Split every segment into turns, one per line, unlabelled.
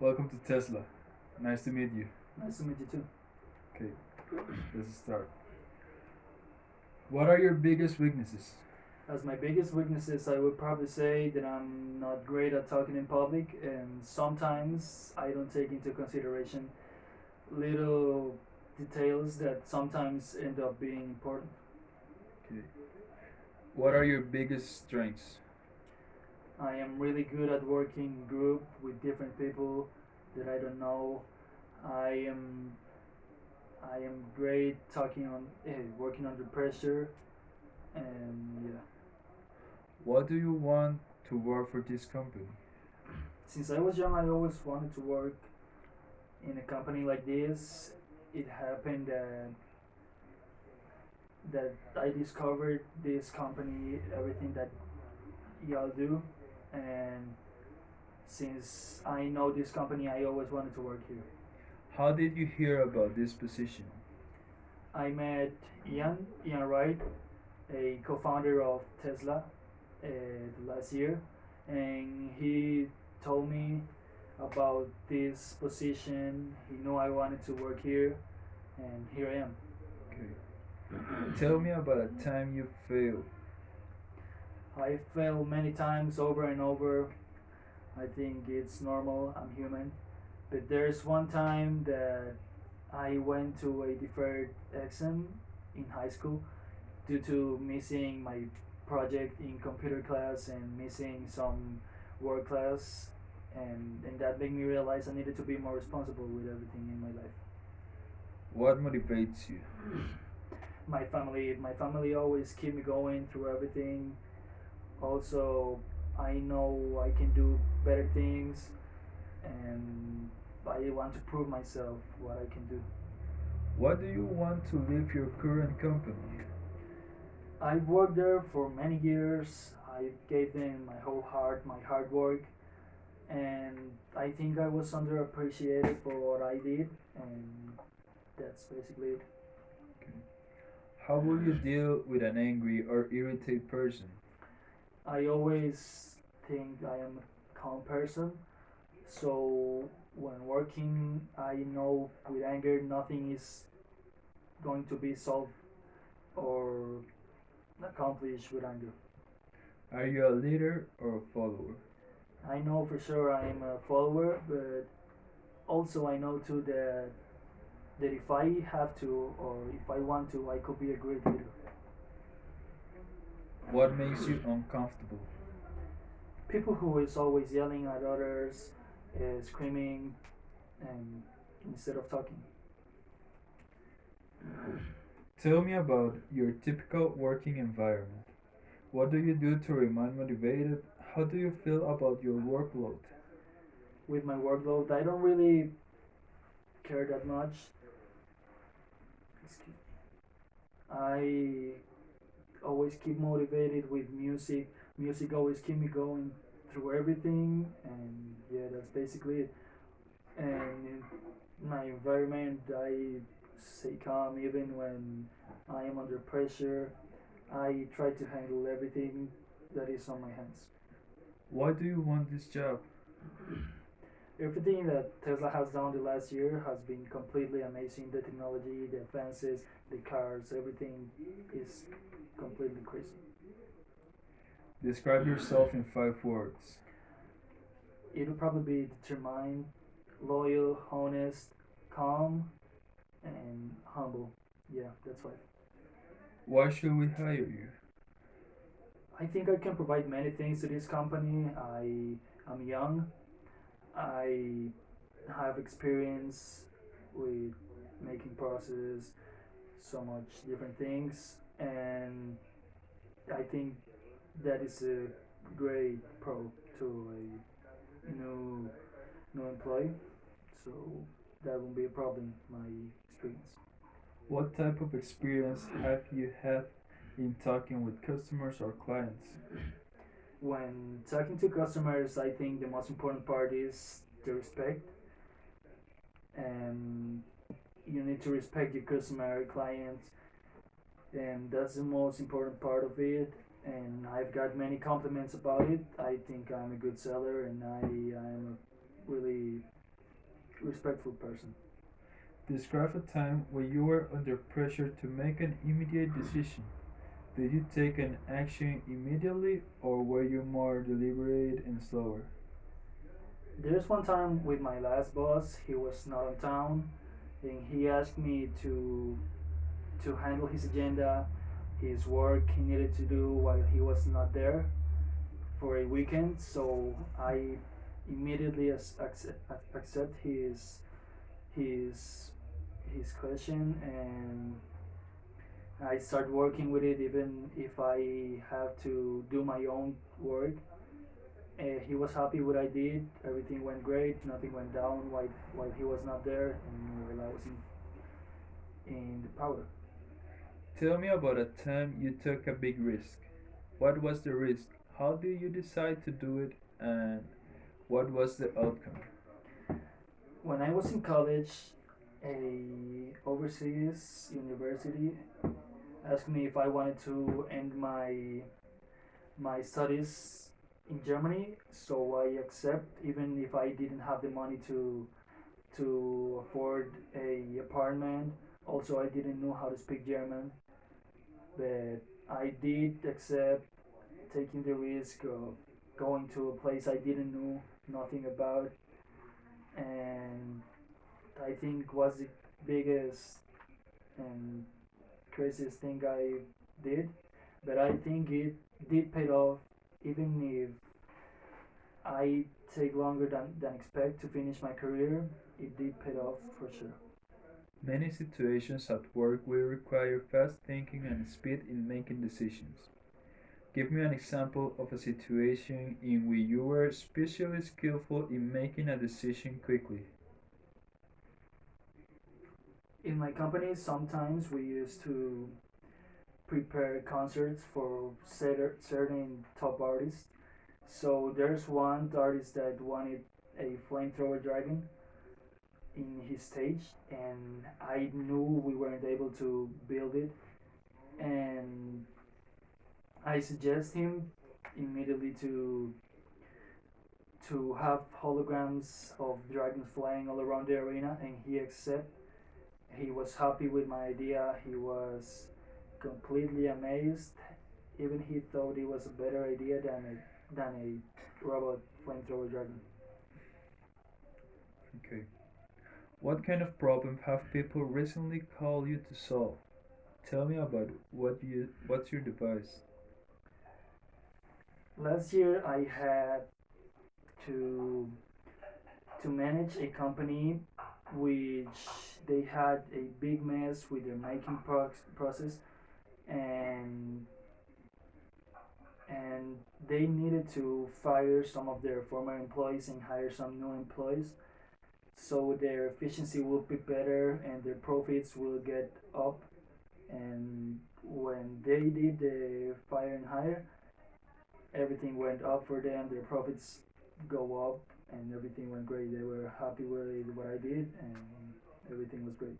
Welcome to Tesla. Nice to meet you.
Nice to meet you too.
Okay, let's start. What are your biggest weaknesses?
As my biggest weaknesses, I would probably say that I'm not great at talking in public, and sometimes I don't take into consideration little details that sometimes end up being important.
Okay. What are your biggest strengths?
I am really good at working in group with different people that I don't know. I am I am great talking on working under pressure, and yeah.
What do you want to work for this company?
Since I was young, I always wanted to work in a company like this. It happened that I discovered this company, everything that y'all do, and since I know this company, I always wanted to work here.
How did you hear about this position?
I met Ian Wright, a co-founder of Tesla, last year, and he told me about this position. He knew I wanted to work here, and here I am.
Okay. Tell me about a time you failed.
I failed many times over and over. I think it's normal. I'm human. But there's one time that I went to a deferred exam in high school due to missing my project in computer class and missing some work class, and that made me realize I needed to be more responsible with everything in my life.
What motivates you?
My family always keep me going through everything. Also, I know I can do better things, and I want to prove myself what I can do.
What do you want to leave your current company?
I've worked there for many years. I gave them my whole heart, my hard work, and I think I was underappreciated for what I did, and that's basically it.
Okay. How will you deal with an angry or irritated person?
I always think I am a calm person, so when working, I know with anger nothing is going to be solved or accomplished with anger.
Are you a leader or a follower?
I know for sure I am a follower, but also I know too that if I have to or if I want to, I could be a great leader.
What makes you uncomfortable?
People who is always yelling at others, screaming, and instead of talking.
Tell me about your typical working environment. What do you do to remain motivated? How do you feel about your workload?
With my workload, I don't really care that much. I always keep motivated with music. Music always keep me going through everything, and yeah, that's basically it. And in my environment, I stay calm even when I am under pressure. I try to handle everything that is on my hands.
Why do you want this job?
Everything that Tesla has done the last year has been completely amazing. The technology, the advances, the cars, everything is completely crazy.
Describe yourself in 5 words.
It would probably be determined, loyal, honest, calm, and humble. Yeah, that's why.
Why should we hire you?
I think I can provide many things to this company. I am young. I have experience with making process, so much different things, and I think that is a great pro to a new employee. So that won't be a problem. My experience.
What type of experience have you had in talking with customers or clients?
When talking to customers, I think the most important part is the respect, and you need to respect your customer clients, and that's the most important part of it. And I've got many compliments about it. I think I'm a good seller, and I am really respectful person.
Describe a time when you were under pressure to make an immediate decision. Did you take an action immediately or were you more deliberate and slower?
There's one time with my last boss, he was not in town, and he asked me to handle his agenda, his work he needed to do while he was not there for a weekend. So I immediately accept his his question, and I start working with it even if I have to do my own work. He was happy what I did. Everything went great. Nothing went down while he was not there, and while I was in the power.
Tell me about a time you took a big risk. What was the risk? How did you decide to do it? And what was the outcome?
When I was in college, a overseas university asked me if I wanted to end my studies in Germany. So I accept, even if I didn't have the money to afford a apartment. Also, I didn't know how to speak German, but I did accept taking the risk of going to a place I didn't know nothing about, and I think was the biggest and craziest thing I did. But I think it did pay off, even if I take longer than expect to finish my career. It did pay off for sure.
Many situations at work will require fast thinking and speed in making decisions. Give me an example of a situation in which you were especially skillful in making a decision quickly.
In my company, sometimes we used to prepare concerts for certain top artists. So there's one artist that wanted a flamethrower dragon in his stage, and I knew we weren't able to build it, and I suggest him immediately to have holograms of dragons flying all around the arena, and he accepted. He was happy with my idea. He was completely amazed. Even he thought it was a better idea than a robot flamethrower dragon.
Okay. What kind of problem have people recently called you to solve? Tell me about what's your device?
Last year, I had to to manage a company which they had a big mess with their making process, and and they needed to fire some of their former employees and hire some new employees, so their efficiency will be better and their profits will get up. And when they did the fire and hire, everything went up for them. Their profits go up, and everything went great. They were happy with what I did, and everything was great.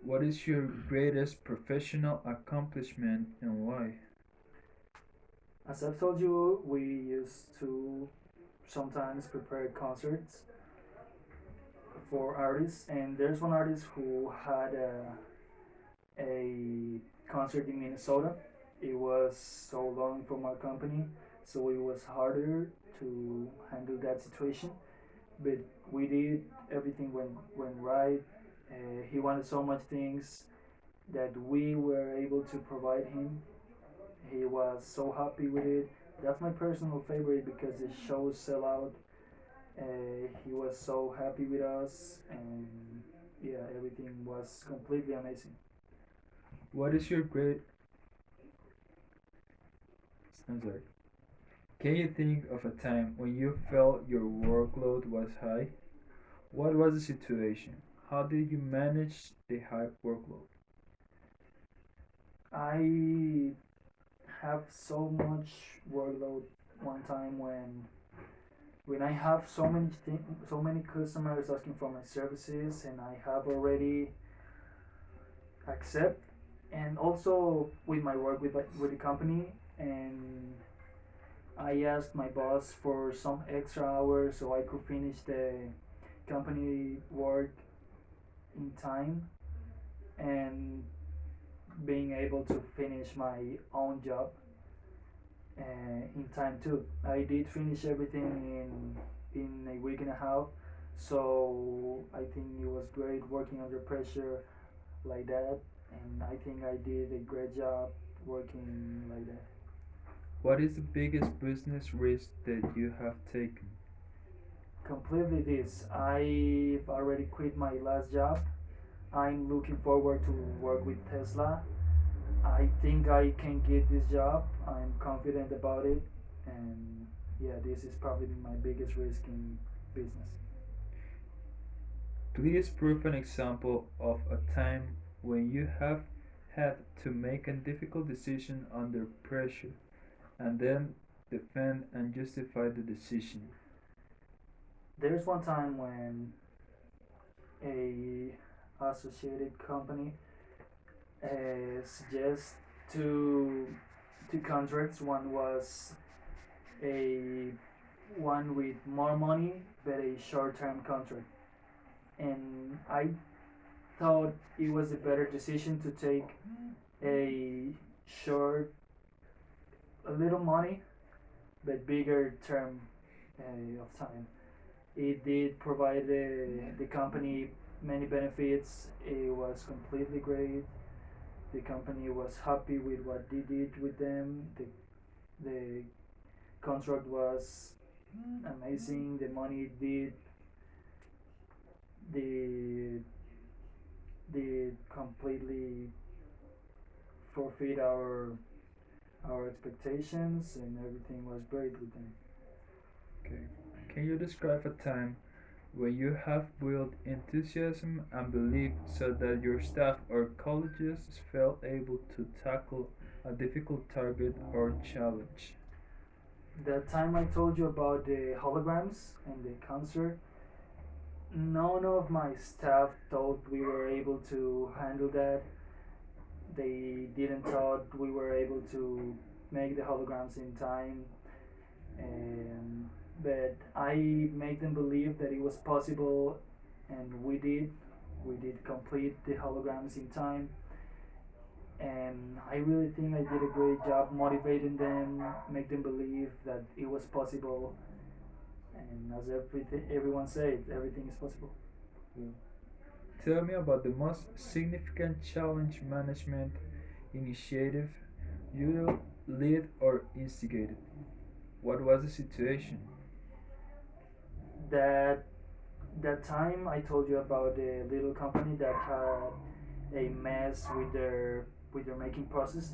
What is your greatest professional accomplishment and why?
As I've told you, we used to sometimes prepare concerts for artists, and there's one artist who had a concert in Minnesota. It was so long from our company, so it was harder to handle that situation. But we did, everything went right. He wanted so much things that we were able to provide him. He was so happy with it. That's my personal favorite because the shows sell out. He was so happy with us, and yeah, everything was completely amazing.
What is your great I'm sorry. Can you think of a time when you felt your workload was high? What was the situation? How did you manage the high workload?
I have so much workload one time when I have so many customers asking for my services, and I have already accept, and also with my work with the company, and I asked my boss for some extra hours so I could finish company work in time and being able to finish my own job in time too. I did finish everything in a week and a half, so I think it was great working under pressure like that, and I think I did a great job working like that.
What is the biggest business risk that you have taken?
Completely this. I've already quit my last job. I'm looking forward to work with Tesla. I think I can get this job. I'm confident about it, and yeah, this is probably my biggest risk in business.
Please prove an example of a time when you have had to make a difficult decision under pressure and then defend and justify the decision.
There's one time when a associated company suggests two two contracts. One was a one with more money but a short-term contract, and I thought it was a better decision to take a short, a little money but bigger term of time. It did provide the company many benefits. It was completely great. The company was happy with what they did with them. The contract was amazing. The money did completely fulfill our expectations, and everything was great with them.
Okay. Can you describe a time when you have built enthusiasm and belief so that your staff or colleagues felt able to tackle a difficult target or challenge?
That time I told you about the holograms and the concert, none of my staff thought we were able to handle that. They didn't thought we were able to make the holograms in time, and but I made them believe that it was possible, and we did. We did complete the holograms in time, and I really think I did a great job motivating them, make them believe that it was possible, and as everyone said, everything is possible.
Yeah. Tell me about the most significant challenge management initiative you led or instigated. What was the situation?
That that time I told you about the little company that had a mess with their making process.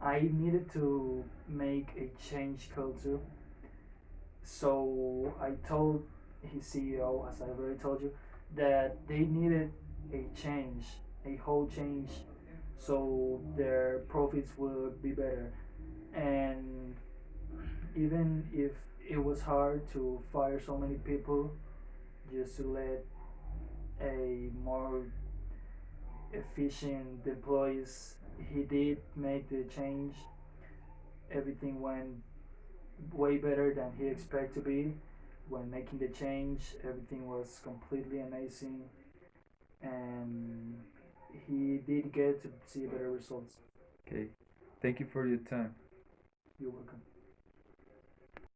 I needed to make a change culture, so I told his CEO, as I already told you, that they needed a change, a whole change, so their profits would be better. And even if it was hard to fire so many people just to let a more efficient employees, he did make the change. Everything went way better than he expected to be. When making the change, everything was completely amazing, and he did get to see better results.
Okay. Thank you for your time.
You're welcome.